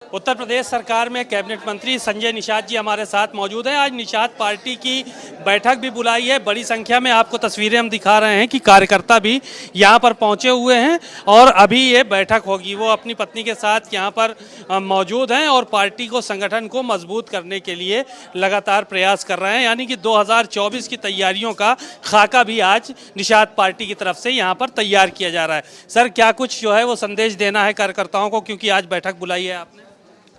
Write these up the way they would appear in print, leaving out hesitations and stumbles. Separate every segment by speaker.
Speaker 1: उत्तर प्रदेश सरकार में कैबिनेट मंत्री संजय निषाद जी हमारे साथ मौजूद हैं। आज निषाद पार्टी की बैठक भी बुलाई है। बड़ी संख्या में आपको तस्वीरें हम दिखा रहे हैं कि कार्यकर्ता भी यहां पर पहुंचे हुए हैं और अभी ये बैठक होगी। वो अपनी पत्नी के साथ यहां पर मौजूद हैं और पार्टी को, संगठन को मजबूत करने के लिए लगातार प्रयास कर रहे हैं। यानी कि 2024 की तैयारियों का खाका भी आज निषाद पार्टी की तरफ से यहाँ पर तैयार किया जा रहा है। सर, क्या कुछ जो है वो संदेश देना है कार्यकर्ताओं को, क्योंकि आज बैठक बुलाई है आपने?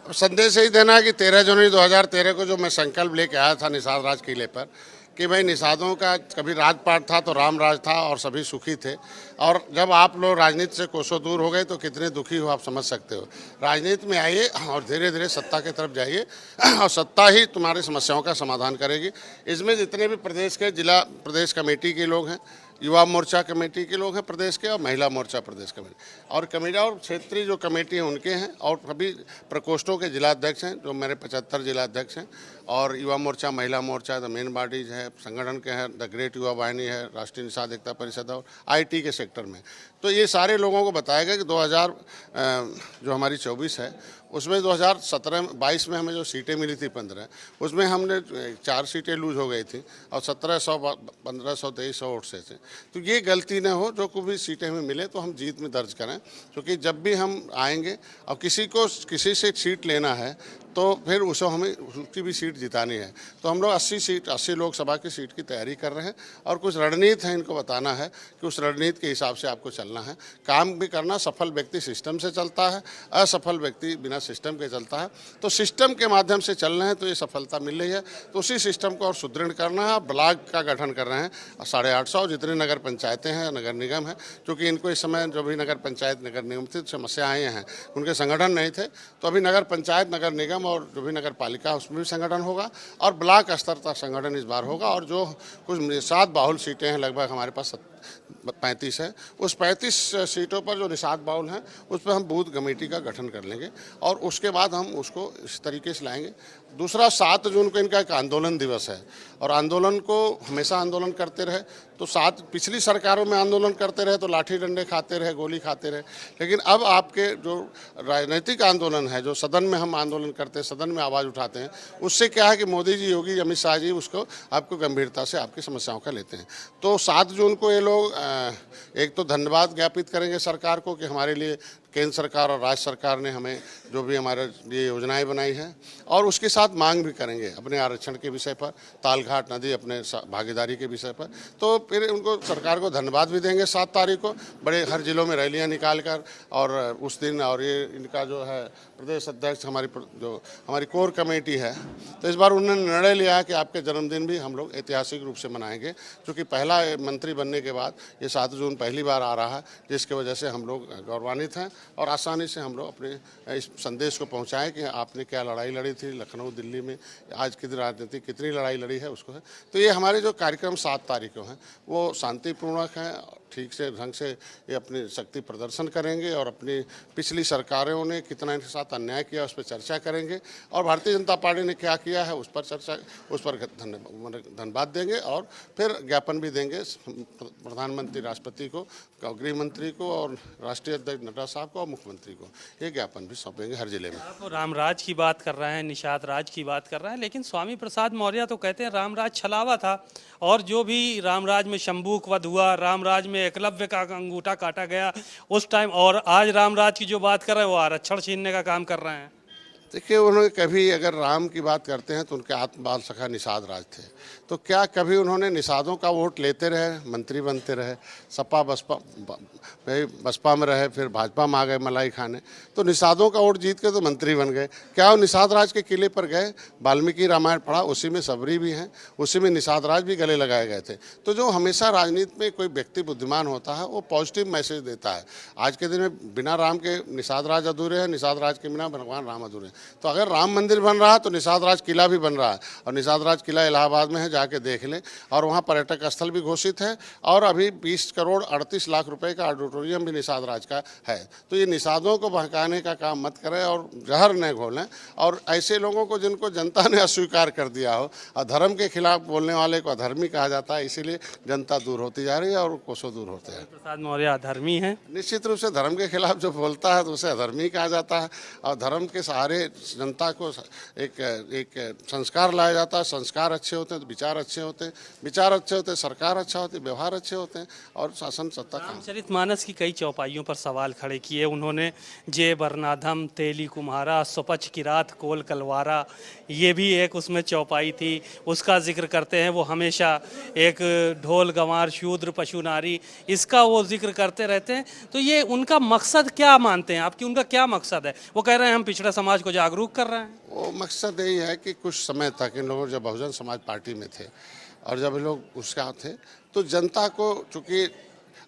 Speaker 2: संदेश यही देना है कि 13 जनवरी 2013 को जो मैं संकल्प लेके आया था निषाद राज किले पर कि भाई निषादों का कभी राजपाट था तो राम राज था और सभी सुखी थे। और जब आप लोग राजनीति से कोसों दूर हो गए तो कितने दुखी हो आप समझ सकते हो। राजनीति में आइए और धीरे धीरे सत्ता की तरफ जाइए और सत्ता ही तुम्हारी समस्याओं का समाधान करेगी। इसमें जितने भी प्रदेश के जिला प्रदेश कमेटी के लोग हैं, युवा मोर्चा कमेटी के लोग हैं प्रदेश के, और महिला मोर्चा प्रदेश कमेटी और और क्षेत्रीय जो कमेटी हैं उनके हैं, और सभी प्रकोष्ठों के जिलाध्यक्ष हैं जो मेरे 75 जिलाध्यक्ष हैं, और युवा मोर्चा, महिला मोर्चा, द मेन बॉडीज है, संगठन के हैं, द ग्रेट युवा वाहिनी है, राष्ट्रीय निषाद एकता परिषद और IT के सेक्टर में। तो ये सारे लोगों को बताया गया कि 2000 जो हमारी 24 है उसमें 2017-22 में हमें जो सीटें मिली थी 15, उसमें हमने 4 सीटें लूज हो गई थी और 1700, 1500, 2300 वोट से थे। तो ये गलती न हो, जो कोई भी सीटें हमें मिले तो हम जीत में दर्ज करें, क्योंकि जब भी हम आएंगे और किसी को किसी से सीट लेना है तो फिर उसे हमें उसकी भी सीट जितानी है। तो हम लोग 80 लोकसभा की सीट की तैयारी कर रहे हैं और कुछ रणनीति है, इनको बताना है कि उस रणनीति के हिसाब से आपको चलना है, काम भी करना। सफल व्यक्ति सिस्टम से चलता है, असफल व्यक्ति बिना सिस्टम के चलता है। तो सिस्टम के माध्यम से चल रहे हैं तो ये सफलता मिल रही है। तो उसी सिस्टम को और सुदृढ़ करना है। ब्लॉक का गठन कर रहे हैं 850 जितने नगर पंचायतें हैं, नगर निगम है, क्योंकि इनको इस समय जो भी नगर पंचायत नगर निगम थी समस्याएँ हैं, उनके संगठन नहीं थे। तो अभी नगर पंचायत, नगर निगम और जो भी नगर पालिका उसमें भी संगठन होगा और ब्लॉक स्तर तक संगठन इस बार होगा। और जो कुछ 7 बाहुल सीटें हैं, लगभग हमारे पास 35 है, उस 35 सीटों पर जो निषाद बाहुल हैं उस पर हम बूथ कमेटी का गठन कर लेंगे और उसके बाद हम उसको इस तरीके से लाएंगे। दूसरा, 7 जून को इनका एक आंदोलन दिवस है और आंदोलन को हमेशा आंदोलन करते रहे। तो पिछली सरकारों में आंदोलन करते रहे तो लाठी डंडे खाते रहे, गोली खाते रहे, लेकिन अब आपके जो राजनीतिक आंदोलन है, जो सदन में हम आंदोलन करते हैं, सदन में आवाज़ उठाते हैं, उससे क्या है कि मोदी जी, योगी, अमित शाह जी उसको आपको गंभीरता से आपकी समस्याओं का लेते हैं। तो 7 जून को ये लोग एक तो धन्यवाद ज्ञापित करेंगे सरकार को कि हमारे लिए केंद्र सरकार और राज्य सरकार ने हमें जो भी हमारे लिए योजनाएं बनाई हैं, और उसके साथ मांग भी करेंगे अपने आरक्षण के विषय पर, तालघाट नदी अपने भागीदारी के विषय पर। तो फिर उनको, सरकार को धन्यवाद भी देंगे 7 तारीख को, बड़े हर जिलों में रैलियां निकाल कर। और उस दिन, और ये इनका जो है प्रदेश अध्यक्ष, हमारी कोर कमेटी है, तो इस बार उन्होंने निर्णय लिया है कि आपके जन्मदिन भी हम लोग ऐतिहासिक रूप से मनाएंगे, क्योंकि पहला मंत्री बनने के बाद ये 7 जून पहली बार आ रहा है, जिसकी वजह से हम लोग गौरवान्वित हैं और आसानी से हम लोग अपने इस संदेश को पहुंचाएं कि आपने क्या लड़ाई लड़ी थी लखनऊ, दिल्ली में, आज की राजनीति कितनी लड़ाई लड़ी है उसको है। तो ये हमारे जो कार्यक्रम 7 तारीख को हैं वो शांतिपूर्वक हैं, ठीक से ढंग से ये अपनी शक्ति प्रदर्शन करेंगे और अपनी पिछली सरकारों ने कितना इनके साथ अन्याय किया उस पर चर्चा करेंगे, और भारतीय जनता पार्टी ने क्या किया है उस पर चर्चा, उस पर धन्यवाद देंगे और फिर ज्ञापन भी देंगे प्रधानमंत्री, राष्ट्रपति को, गृह मंत्री को और राष्ट्रीय अध्यक्ष नड्डा साहब को और मुख्यमंत्री को। ये ज्ञापन भी सौंपेंगे हर जिले में।
Speaker 1: आप रामराज की बात कर रहे हैं, निषाद राज की बात कर रहे हैं, लेकिन स्वामी प्रसाद मौर्य तो कहते हैं रामराज छलावा था, और जो भी रामराज में शंभूक वध हुआ, रामराज में एकलव्य का अंगूठा काटा गया उस टाइम, और आज रामराज की जो बात कर रहे हैं वो आरक्षण छीनने का काम कर रहे हैं।
Speaker 2: देखिए, उन्होंने कभी, अगर राम की बात करते हैं तो उनके आत्म बाल सखा निषाद राज थे, तो क्या कभी उन्होंने निषादों का वोट लेते रहे, मंत्री बनते रहे, सपा बसपा में रहे, फिर भाजपा में आ गए मलाई खाने, तो निषादों का वोट जीत के तो मंत्री बन गए। क्या वो निषाद राज के किले पर गए, वाल्मीकि रामायण पढ़ा, उसी में सबरी भी हैं, उसी में निषाद राज भी गले लगाए गए थे। तो जो हमेशा राजनीति में कोई व्यक्ति बुद्धिमान होता है वो पॉजिटिव मैसेज देता है। आज के दिन में बिना राम के निषाद राज अधूरे हैं, निषाद राज के बिना भगवान राम अधूरे हैं। तो अगर राम मंदिर बन रहा है तो निषाद राज किला भी बन रहा है, और निषाद राज किला इलाहाबाद में है, जाके देख लें। और वहाँ पर्यटक स्थल भी घोषित है, और अभी 20 करोड़ 38 लाख रुपए का ऑडिटोरियम भी निषाद राज का है। तो ये निषादों को बहकाने का काम मत करें और जहर न घोलें, और ऐसे लोगों को जिनको जनता ने अस्वीकार कर दिया हो, अधर्म के खिलाफ बोलने वाले को अधर्मी कहा जाता है, इसीलिए जनता दूर होती जा रही है और कोसों दूर होते हैं।
Speaker 1: प्रसाद मौर्य अधर्मी है?
Speaker 2: निश्चित रूप से धर्म के खिलाफ जो बोलता है तो उसे अधर्मी कहा जाता है, और धर्म के सहारे जनता को एक संस्कार लाया जाता है। संस्कार अच्छे होते हैं तो विचार अच्छे होते हैं, विचार अच्छे होते हैं सरकार अच्छा होती है, व्यवहार अच्छे होते हैं और शासन सत्ता काम।
Speaker 1: रामचरितमानस की कई चौपाइयों पर सवाल खड़े किए उन्होंने। जे बरनाधम तेली कुम्हारा सुपच की रात कोल कलवारा, ये भी एक उसमें चौपाई थी, उसका जिक्र करते हैं वो हमेशा। एक ढोल गंवार शूद्र पशु नारी, इसका वो जिक्र करते रहते हैं। तो ये उनका मकसद क्या मानते हैं आपकी, उनका क्या मकसद है? वो कह रहे हैं हम पिछड़ा समाज को जागरूक कर रहे हैं।
Speaker 2: वो मकसद यही है कि कुछ समय तक इन लोगों जब बहुजन समाज पार्टी में थे और जब लोग उसका थे तो जनता को, चूँकि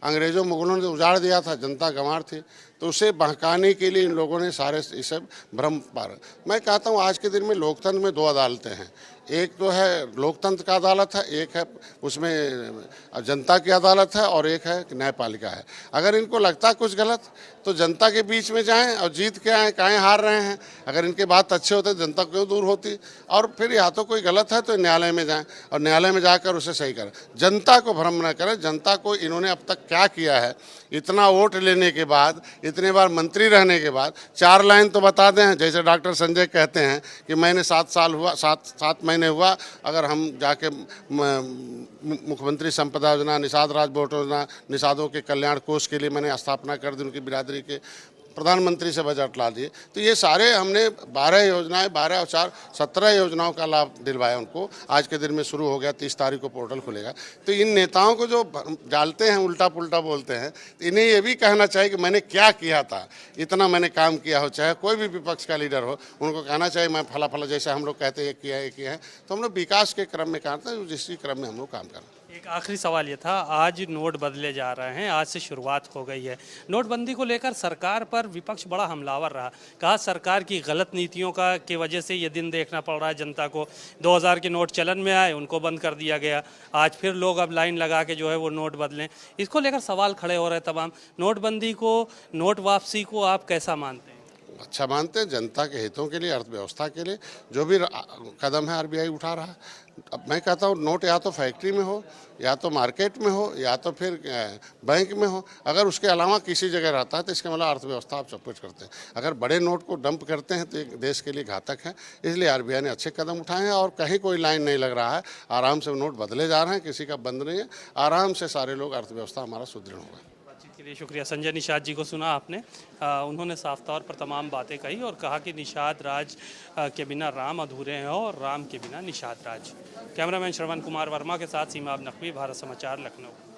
Speaker 2: अंग्रेजों मुगलों ने उजाड़ दिया था, जनता गंवार थी, तो उसे बहकाने के लिए इन लोगों ने सारे ये सब भ्रम पार। मैं कहता हूँ आज के दिन में लोकतंत्र में 2 अदालतें हैं, एक तो है लोकतंत्र का अदालत है, एक है उसमें जनता की अदालत है, और एक है न्यायपालिका है। अगर इनको लगता है कुछ गलत तो जनता के बीच में जाएं और जीत के आएँ, काहे हार रहे हैं। अगर इनके बात अच्छे होते तो जनता क्यों दूर होती, और फिर या तो कोई गलत है तो न्यायालय में जाएं और न्यायालय में जाकर उसे सही करें। जनता को भ्रम न करें। जनता को इन्होंने अब तक क्या किया है, इतना वोट लेने के बाद, इतने बार मंत्री रहने के बाद 4 लाइन तो बता दें। जैसे डॉक्टर संजय कहते हैं कि मैंने 7 महीने हुआ, अगर हम जाके मुख्यमंत्री संपदा योजना, निषाद राज बोट योजना, निषादों के कल्याण कोष के लिए मैंने स्थापना कर दी, उनकी बिरादरी के प्रधानमंत्री से बजट ला दिए। तो ये सारे हमने 12 योजनाएं, 12 और 4 17 योजनाओं का लाभ दिलवाया उनको। आज के दिन में शुरू हो गया, 30 तारीख को पोर्टल खुलेगा। तो इन नेताओं को जो डालते हैं, उल्टा पुल्टा बोलते हैं, तो इन्हें ये भी कहना चाहिए कि मैंने क्या किया था, इतना मैंने काम किया हो। चाहे कोई भी विपक्ष का लीडर हो, उनको कहना चाहिए मैं फला फला, जैसे हम लोग कहते हैं ये किया है, ये किया है। तो हम लोग विकास के क्रम में करते हैं, जिस क्रम में हम लोग काम करते हैं।
Speaker 1: एक आखिरी सवाल ये था, आज नोट बदले जा रहे हैं, आज से शुरुआत हो गई है। नोटबंदी को लेकर सरकार पर विपक्ष बड़ा हमलावर रहा, कहा सरकार की गलत नीतियों का की वजह से ये दिन देखना पड़ रहा है जनता को। 2000 के नोट चलन में आए, उनको बंद कर दिया गया। आज फिर लोग अब लाइन लगा के जो है वो नोट बदलें। इसको लेकर सवाल खड़े हो रहे हैं तमाम। नोटबंदी को, नोट वापसी को आप कैसा मानते हैं?
Speaker 2: अच्छा मानते हैं। जनता के हितों के लिए, अर्थव्यवस्था के लिए जो भी कदम है आरबीआई उठा रहा है। अब मैं कहता हूँ नोट या तो फैक्ट्री में हो, या तो मार्केट में हो, या तो फिर बैंक में हो। अगर उसके अलावा किसी जगह रहता है तो इसका मतलब अर्थव्यवस्था आप सब कुछ करते हैं। अगर बड़े नोट को डंप करते हैं तो एक देश के लिए घातक है। इसलिए आरबीआई ने अच्छे कदम उठाए हैं और कहीं कोई लाइन नहीं लग रहा है। आराम से नोट बदले जा रहे हैं, किसी का बंद नहीं है। आराम से सारे लोग, अर्थव्यवस्था हमारा सुदृढ़ होगा।
Speaker 1: के लिए शुक्रिया। संजय निषाद जी को सुना आपने। उन्होंने साफ तौर पर तमाम बातें कही और कहा कि निषाद राज के बिना राम अधूरे हैं और राम के बिना निषाद राज। कैमरामैन श्रवण कुमार वर्मा के साथ सीमा नकवी, भारत समाचार, लखनऊ।